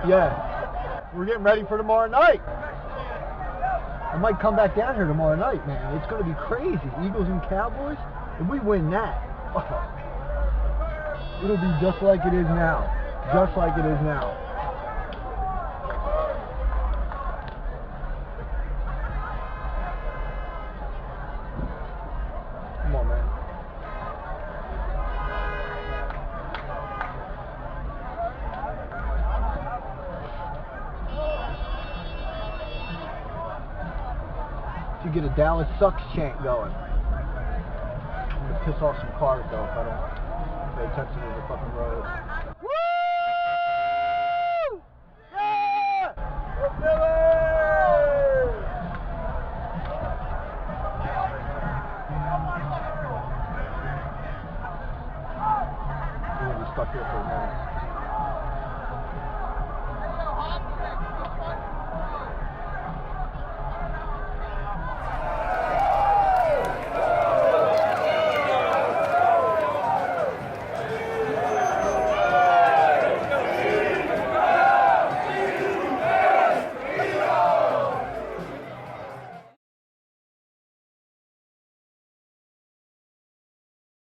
Yeah. We're getting ready for tomorrow night. I might come back down here tomorrow night, man. It's going to be crazy. Eagles and Cowboys. If we win that, it'll be just like it is now. Just like it is now. Come on, man. To get a Dallas sucks chant going. I'm gonna piss off some cars though if I don't pay attention to the fucking road.